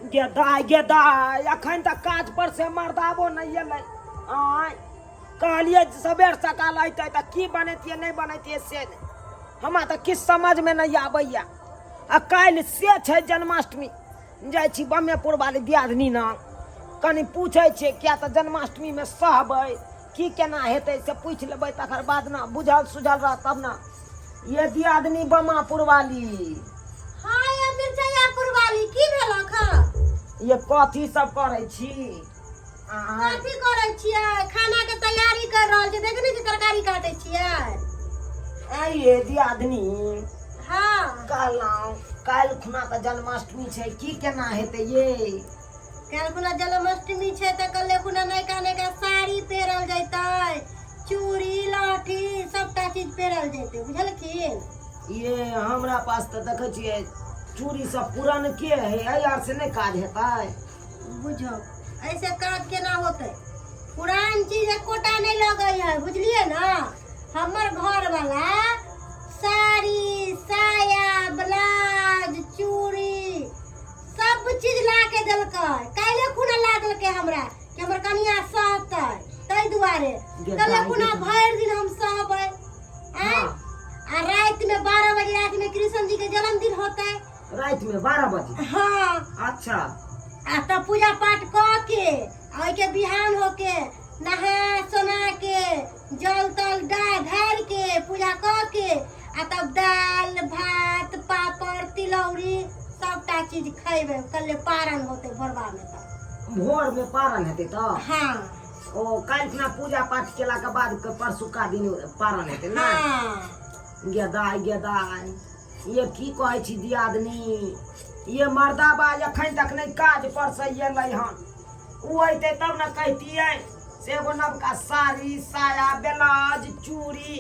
गेदाय अखन तक काज पर से मर्दाबो नहीं एलै आय कहलिए सबेर सकाल अइतै त की बनैतियै नहीं बनैतियै से हमरा त किछु समझ में नहीं आबैया आ काल्हि से छै जन्माष्टमी जाइ छी बम्मेपुर वाली दियादनी ना कनि पूछै छियै किया त जन्माष्टमी में सहबै की केना हेतै से पूछ लेबै तकर बाद ना बुझल सुझल रह तब ना ये दियादनी बम्मापुर वाली हाँ ये मिर्चापुर वाली की भेल खा ये कथी सब करै छी कथी करै छियै खाना के तैयारी कर रहल छी देखनी कि तरकारी काटै छियै ये दियादनी हाँ काल्हि खुना त जन्माष्टमी छै की केना हेतै ये काल्हि खुना जन्माष्टमी छै त कल्हे खुना नयका नयका साड़ी पहिरल जैतै चूड़ी लाठी सबटा चीज पहिरल जैतै बुझलखिन ये हमरा पास त देखै छियै चूड़ी सब पुरान के है यार से नहीं काज हेतै बुझो ऐसे काज केना होतै पुरान चीज एकोटा नहीं लगै है बुझलिए ना हमर घर वाला साड़ी साया ब्लाउज चूड़ी सब चीज ला के देलकै काल्हे खुना ला देलकै हमरा कि हमर कनिया सहतै तै दुआरे कल्हे खुना भरि दिन हम सहबै आ रात में 12 बजे रात में कृष्ण जी के जन्मदिन होतै रात में 12 बजे हाँ अच्छा आ तब पूजा पाठ क के ओइ के बिहान होके नहा सोना के जल तल ढार के पूजा क के आ तब दाल भात पापड़ तिलौरी सबटा चीज खैबे कल्हे पारण होते भोरबा में त भोर में पारण हेतै त हाँ ओ काल्हि खुना पूजा पाठ केला के बाद के परसुका दिन पारण हेतै ना हाँ गेदाय ये की कहै छी दियादनी ये मर्दाबा अखन तक नहीं काज पर से एलै हन उ अइतै तब न कहतियै से एगो नवका साड़ी साया ब्लाउज चूड़ी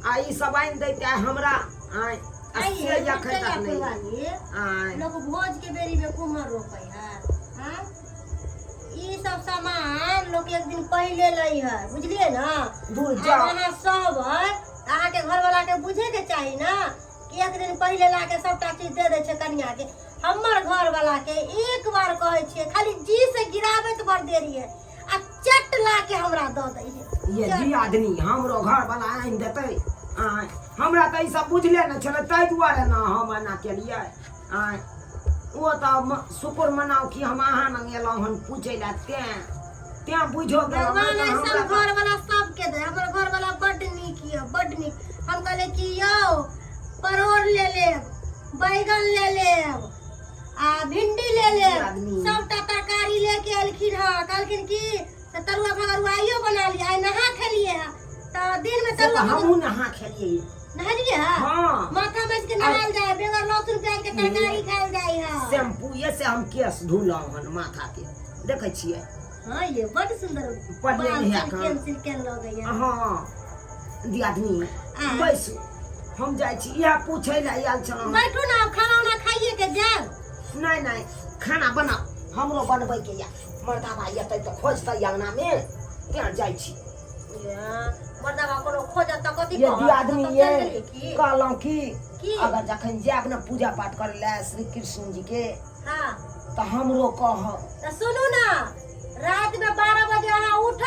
आ ई सब आनि दैते हमरा आय आइए अखन तक नहीं आय लोग भोज के बेरी में कुम्हर रोपै है हाँ? ई सब सामान लोग एक दिन पहले लई है बुझलिए ना दूर जाओ अहाँ सब है अहाँ के घर वाला के बुझे के चाहिए ना कि एक दिन पहले ला के सबटा चीज दे दे छै कन्या के हमर घर वाला के एक बार कहै छियै खाली जी से गिराबे त बड़ देरी है आ चट ला के हमरा द दै है ये दियादनी हमरो घर वाला आनि देतै आय हमरा त ई सब बुझले न छलै तै दुआरे न हम एना केलियै आय ओ त शुक्र मनाओ कि हम अहाँ लग एलहुँ हन पूछै लए तें बुझो भगवान ऐसा घर वाला सबके दे हमर घर वाला बड नीक ये बड नीक हम कहले कि यौ परोर ले लेब बैगन ले लेब आ भिंडी ले लेब सबटा तरकारी लेके अलखिन ह कहलखिन कि तरुआ भगरुआइयो बना लिया आइ नहा खेलिए है त दिन में तरुआ हमहू नहा खेलिए नहलिए है हां माथा में के नहाल जाए बेगर लहसुन प्याज के तरकारी खायल जाए है शैम्पू ये से हम केस धुलौं हन माथा के देखै छियै हां ये बड सुंदर पढ़िए है पेंसिल के लगे है हां दियादनी बस हम जाइ छी इहा पूछै ले आयल छलौं बैठू ना खाना उना खाइए के जाओ नहीं खाना बनाओ हमरो बनबै के या मर्दाबा एतै त खोजतै अंगना में तें जाइ छी मर्दाबा कोनो खोजत त कथि ये दियादनी ये कहलौं कि की? अगर जखन जाब न पूजा पाठ करे ले श्री कृष्ण जी के हां त हमरो कह त सुनू ना रात में 12 बजे अहाँ उठ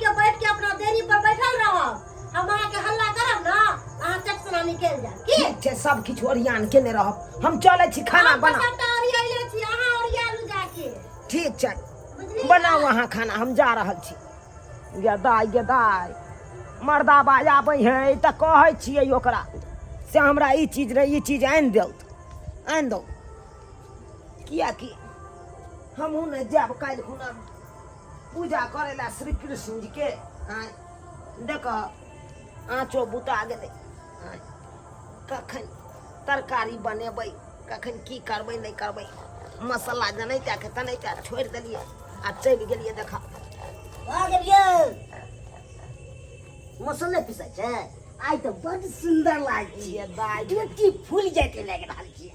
के बैठ के अपना देरी पर बैठल रहब हम अहाँ के हल्ला करब ना अहाँ चट से निकल जा की ठीक छै सब किछ ओरियान केने रहब हम चलै छी खाना बना सबटा ओरियाइले छी अहाँ ओरियालू जाके ठीक छै बुझलिए बनाओ अहाँ खाना हम जा रहल छी गेदाय मर्दाबा आबै है त कहै छियै ओकरा से हमरा ई चीज रे ई चीज आनि दो किया कि हमहू ने जाब काल्हि खुना पूजा करे ला श्री कृष्ण जी के देख आँचो बुता गेलै कखन तरकारी बनेबै कखन की करबै नहीं करबै मसाला जनैता के तनैता छोड़ि देलियै आ चलि गेलियै देखा आ गेलियै मसाले पिसाइ छै आइ त बड सुन्दर लागै छै दाइ टूटी फूल जाके लागि रहल छै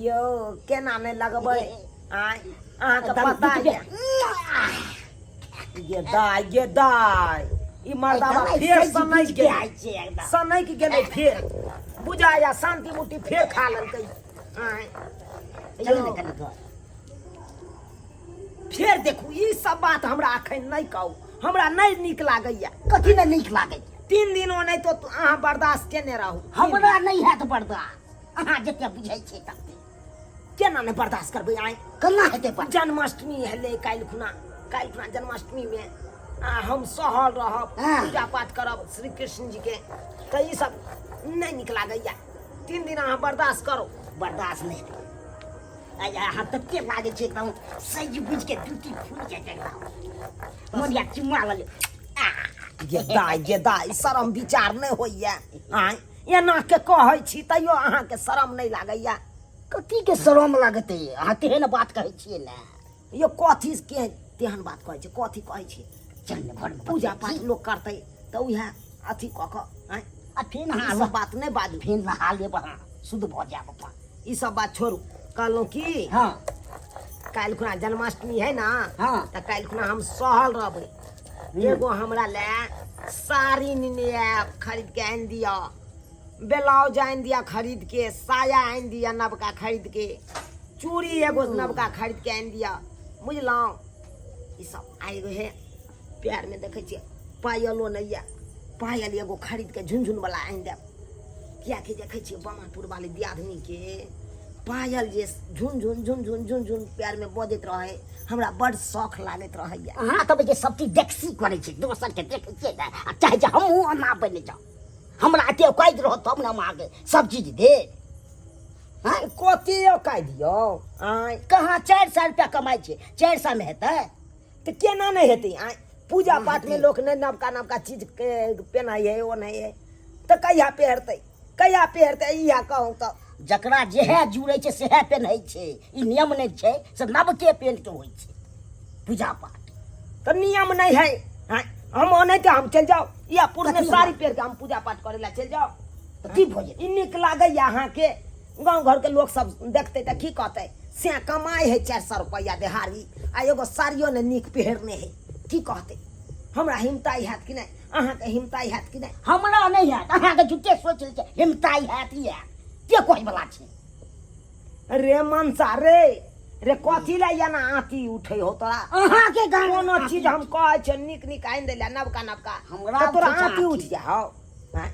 यो केना नहीं लगबै आय अहाँ के पता ये दाइ ई मर्दाबा फेर सनक गेलै फेर बुझाया शांति मुट्ठी फेर खा लेलकै चल ने कनी घर फेर देखू ई सब बात हमरा अखन नहीं कहू, हमरा नहीं नीक लागैया। कथी ने नीक लागे 3 दिन नहीं तो अहाँ बर्दाश्त केने रहू। हमरा नहीं हैत बर्दाश्त, अहाँ जते बुझै छै तते केना नहीं बर्दाश्त करबै? आइ केना हेतै पर जन्माष्टमी हेले काल्हि खुना जन्माष्टमी में हम सहल रहब, हाँ। पूजा पाठ करब श्री कृष्ण जी के, तो ई सब नहीं नीक लागैया। 3 दिन अहाँ बर्दाश्त करो। बर्दाश्त नहीं आय अहाँ तते लागे छै एकदम सही बुझ के ड्यूटी फूल जाय एकदम मोरिया चुम्मा ले ये दाई शरम विचार नहीं होइया। आइ एना के कहै छी तैयो अहाँ के शरम नहीं लागैया। कथी के शरम लागते अहाँ तेहन बात कहै छियै ने। यो कथी के तेहन बात कहै छै? कथी कहै छै? चल ने घर में पूजा पाठ लोग करतै तो उहे अथी कऽ कऽ आइ आ फेन ई अहाँ सब बात नहीं बाजू। फेन नहा लेब अहाँ शुद्ध भऽ जायब अपन। ई सब बात छोड़ू। कहलहुँ की हाँ काल्हि खुना जन्माष्टमी है ना, हाँ। तो काल्हि खुना हम सहल रहबै। एगो हमरा ले साड़ी निनिया खरीद के आनि दिया, ब्लाउज आनि दिया खरीद के, साया आनि दिया नवका खरीद के, चूड़ी एगो नवका खरीद के आनि दिया, बुझलहुँ? ई सब आएगो है। पैर में देखे छियै पायलो नहीं है, पायल एगो खरीद के झुनझुन वाला आनि देब। किया कि देखे छियै बामापुर वाली दियादनी के पायल जे झुन पैर में बजैत रहे, हमरा बड़ शौक लागैत रहैया। अहाँ तब जे सब चीज देखसी करे छै दोसर के देखे छियै ने, आ चाहे जे हमहूँ ना बने जाओ हमरा एते कैद रहो तब ने हम आगे सब चीज दे। हाँ कथी कह दियो? आइ कहाँ 400 रुपया कमाई छै 400 में हेतै? तो केना नहीं हेतै? आइ पूजा पाठ में लोग ने नवका चीज के पहनाई है, वो नहीं है तो कहिया पहरतै? इहा कहूँ तो जकरा जेहे जुड़े छै सेहे पेन्है छै, ई नियम नहीं छै से नवके पेन के होइ छै पूजा पाठ। तो नियम नहीं है। आइ हम नहीं तो हम चल जाओ या पुरने कथी साड़ी पहन के हम पूजा पाठ करे ला चल जाओ। तो की भऽ जेतै? ई नीक लागैया अहाँ के? गाँव घर के लोग सब देखते तो की कहते? से कमाई है 400 रुपया देहाड़ी आ एगो साड़ियों ने नीक पहरने है, की कहते? हमरा हिमताई हैत कि नहीं? अहाँ के हिमताई हैत कि नहीं? हमरा नहीं हैत, अहाँ के झूठे सोच लै छै हिमताई हैत ई हैत के कहै बला छै। रे मनसा रे कथी ला या ना आती उठे हो तोरा? अहाँ के गाँव कोनो चीज हम कहै छै नीक आनि देला नवका हमरा तो तोरा सोचा आती उठ आती। जाओ। हैं?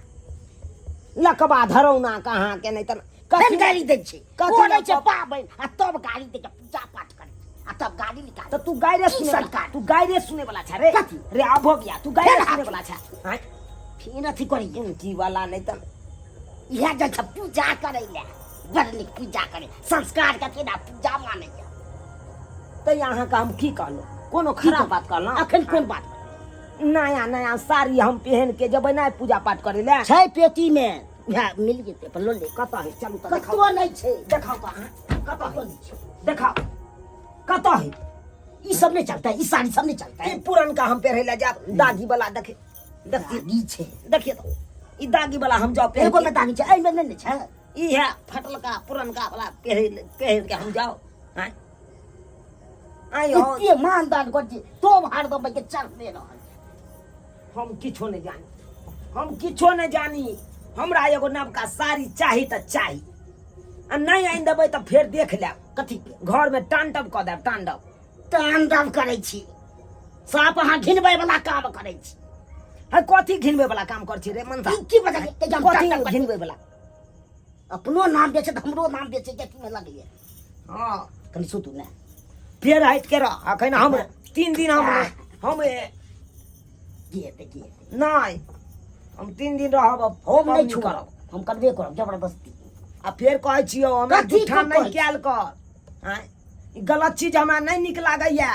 लकबा धरौ ना कहाँ के नहीं त फेन गाड़ी दै छै कथी कोनै लऽ छै कऽ- पाबनि आ तब गाड़ी दे के पूजा पाठ करे आ तब गाड़ी निकाल। तो तू गायरे की सुने सरकार? तू गायरे सुने वाला छा रे? कथी? रे अब हो गया तू गायरे फेर सुने हाथ- वाला छा। हैं? फिर अथी करै छै की वाला नहीं त इएह जाइ छै पूजा करै ले, बड़ नीक पूजा करे संस्कार के केना पूजा मानै छै। तो यहाँ का हम की कहलो? कोनो खराब बात कहलो? अखन कोन बात नया साड़ी हम पहन के जब ना पूजा पाठ करे ले छै पेटी में उएह मिल जेतै अपन लो ले। कतऽ है? चलू तो कतौ नहीं छै देखाओ तो अहाँ। कतऽ कतौ है? नहीं छै देखाओ कतऽ है? ई सब नहीं चलता, ई साड़ी सब नहीं चलता ई पुरनका हम पहरे ले जाब दागी वाला देखिए दागी छै देखिए तो ई दागी वाला हम जाओ पहन एगो के। में दागी छै एहि में नहीं छै। ई है फटलका पुरनका वाला पहर के हम जाओ। हैं? आई हो इते मानदान कर छै तो हरदम के चढ़ते रहल। हम किछो नहीं जानी, हम किछो नहीं जानी। हमरा एगो नवका साड़ी चाही तो चाही, आ नहीं आनि देबै तो फिर देख लेब कथी के घर में तांडव कऽ देब तांडव। तांडव करै छी साफ अहाँ घिनबै वाला काम करै छी। है कथी घिनबै वाला काम कर छी रे मनसा? की बता के जब कथी तांडव करै छी? घिनबै वाला? अपनो नाम बेचे त हमरो नाम बेचे के में लगैए। हाँ कनी सुतू ने फिर हट के रह। अखन हम 3 दिन हम नहीं हम 3 दिन रहब हम नहीं करब। छुड़ब, हम करबे करब जबरदस्ती। आ फिर कहै छियो हमरा कथी झूठा कऽ नहीं कहै कैल कर। हैं? ई गलत चीज हमरा नहीं निक लागैया।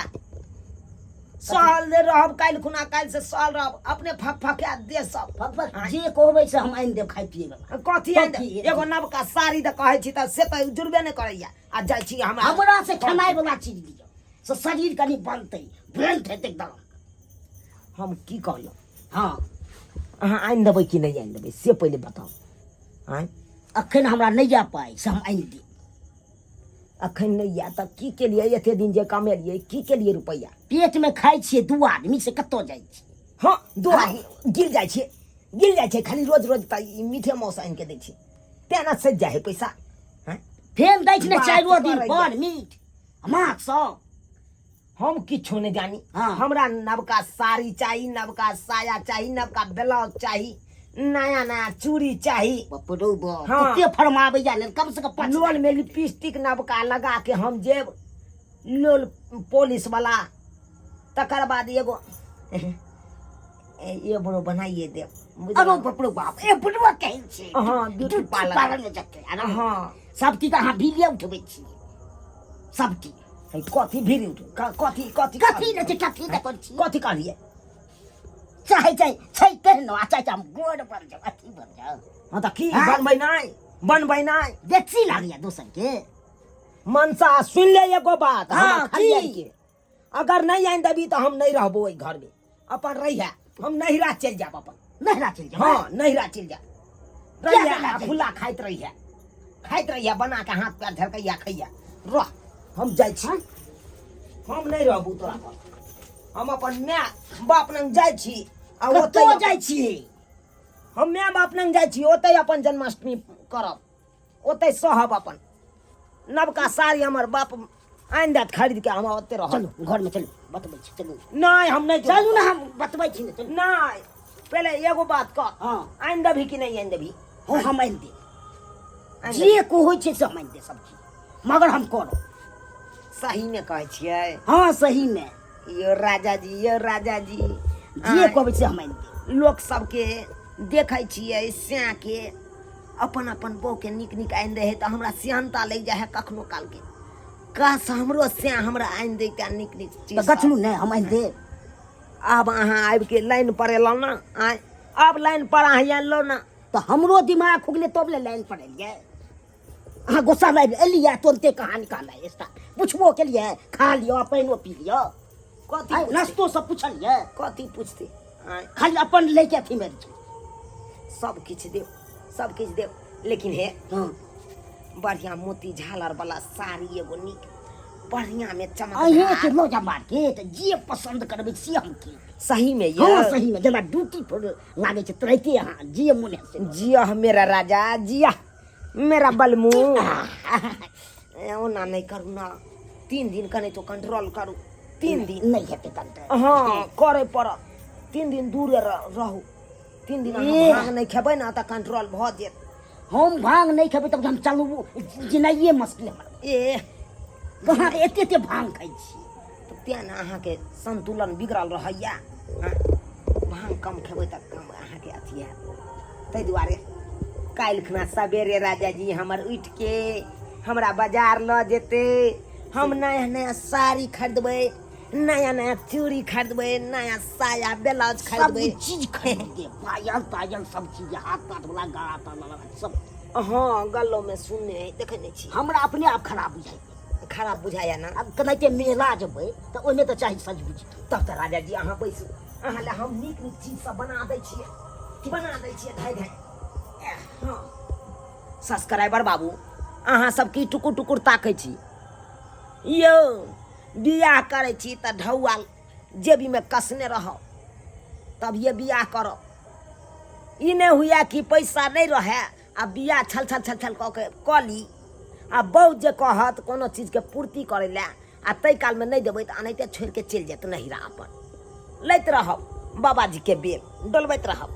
सहल दे रहब काल्हि खुना, काल्हि से सहल रहब अपने फकफका दे सब। फकफक हाँ। जे कहबै से हम आनि देब खाइ पिए वाला। कथी कथी? एगो नवका साड़ी द कहै छी त से त जुड़बे नहीं करैया। आ जाइ छी हमरा से खेनाइ वाला चीज दियौ से शरीर कनी बनतै ब्रेंथ हेतै एकदम। हम की कहलो? हाँ अहाँ आनि देबै कि नहीं आनि देबै से पहले बताओ। हैं? अखन हमरा नहीं आ पाइ से हम आनि देब। अखन नहीं या तब की के लिए एते दिन जे कमेलिए की के लिए रुपया? पेट में खाइ छियै 2 आदमी से कतौ जाइ छी। हाँ दो हाँ। आदमी गिर जाइ छै खाली रोज त ई मीठे मौस आनि के दै छै तेना सज जाइ है पैसा। हैं? फेन दै छै ने बात 4 दिन करैया। पर मीट माछ सब हम किछो नहीं जानी। हाँ। हमरा नवका साड़ी चाहिए, नवका साया चाहिए, नवका ब्लाउज चाहिए, नया नया चूड़ी चाहिए। बपरो बा हाँ। कते फरमाबै या ने कम से कम 5 लोल में लिपस्टिक नवका लगा के हम जेब लोल पुलिस वाला। तकर बाद एगो ये बड़ो बनाइए दे। अरो बपरो बाप ए बुढ़वा कहै छै हाँ, ब्यूटी पार्लर में जते हाँ सब चीज अहाँ वीडियो उठबै छी सब चीज है, कथी भीड़ उठ कथी कथी कथी न छै कथी न कर छी कथी कहलिए? चाहे छै कहनो आ चाहे हम गोड़ पर जाओ अथी बन जाओ हाँ तो की हाँ? बनबै नहीं देखसी लागैया दोसर के मनसा सुन ले एगो बात। हाँ, हमरा खलिया की? के अगर नहीं आइन देबी तो हम नहीं रहबो ओई घर में। अपन रहिया हम नहिरा चल जाब अपन। नहरा चल जाओ हाँ नहिरा चल जा क्या रहिया करना आ चाहिए? फुल्ला खाइत रहिया बना के हाथ पैर झरकैया खैया रह। हम जाइ छी। हाँ? हम नहीं रहबू तोरा पर। हम अपन माय बाप लंग जाइ छी आ कतौ ओतै जाइ छी हम माय बाप लंग जाइ छी, ओतै अपन जन्माष्टमी करब, ओतै सहब अपन। नवका साड़ी हमर बाप आनि देत खरीद के, हम ओतै रहब। चलू घर में चलू बतबै छी चलू नहीं हम नहीं चलू ना हम बतबै छी ने चलू नहीं पहले एगो बात कह। हाँ आनि देबही कि नहीं आनि देबही? हम आनि दे आनि जे को होइ छै से हम आनि दे सब चीज मगर हम करब सही में कहै छियै? हाँ सही में यो राजा जी जे कहबै से हम आनि दे लोक सबके देखै छियै स्याह के अपन अपन बहू के नीक नीक आनि दे है तो हमरा सियानता लग जाए है कखनो काल के। काश हमरो स्याह हमरा आनि दे का नीक नीक तऽ चीज। गछलू ने हम आनि दे अब अहाँ आबि के लाइन पर एलहुँ ना, अब लाइन पर अहाँ एलहुँ ना। तो हमरो दिमाग खुगले तब ले लाइन पर एलियै अहाँ गुस्सा लाइब एलियै तुरंते कहाँ निकालै एक्स्ट्रा पुछबो केलियै खा लियो पानिओ पी लियो कथी आइ, पूछते? नाश्तो सब पुछलियै कथी पूछते? खाली अपन लैके अथी में छै सब किछु देव, सब किछु देव, लेकिन हे हाँ बढ़िया मोती झालर वाला साड़ी एगो नीक बढ़िया में अहे के चमक। लोजा मार्केट जे पसंद करबै से हम की सही में हाँ ये सही में जेना ड्यूटी पर लागे छै तुरंते अहाँ जे मन है से जिया मेरा राजा, जिया मेरा बलमू। ओना नहीं करू ना, 3 दिन कने तो कंट्रोल करू। 3 दिन नहीं हेतै कंट्रोल हाँ करे पड़त। 3 दिन दूरे रहू। 3 दिन अहाँ ए। भांग नहीं खेबै ना तो कंट्रोल भ जेत। हम भांग नहीं खेबै तब हम चलबो जिनाइए मुश्किल हमर ए कहाँ एते एते भांग खाइ छी तो तें ना अहाँके संतुलन बिगड़ल रहैया। हाँ? भांग कम खेबै तऽ कम अहाँके अथी हैत। ताहि दुआरे काल्हि खुना सबेरे राजा जी हमर उठि के हमरा बाजार लऽ जेतै। हम नया नया साड़ी खरीदबै, नया नया चूड़ी खरीदबै, नया साया ब्लाउज सब खरीदबै। चीज खरीदे पायल तायल सब चीज हाथ पाथ वाला गाड़ा ताला सब हाँ गलो में सुनने है, देखे नहीं छी। हमरा अपने आप खराब बुझाइ खराब बुझाया ना। अब केनाहिते मेला जेबै तऽ ओहिमे तऽ चाही सज बुझ तब तऽ राजा जी अहाँ बैसू, अहाँ लए हम नीक नीक चीज सब बना दै छियै, धाय धाय। हाँ सब्सक्राइबर बाबू अहाँ सब की टुकुर टुकुर ताकै छी यौ? बियाह करै छी तऽ ढौआ जेबी में कसने रहब, तब ये बियाह करब। ई नहीं हुआ कि पैसा नहीं रहे आ बियाह छल छल छल छल कऽ के कऽ ली आ बहुत जे कहत कोनो चीज के पूर्ति करे ला आ तै काल में नहीं देबै तऽ अनाहिते छोड़ के चलि जायत नहिरा अपन। लैत रहब बाबाजी के बेल डोलबैत रहब।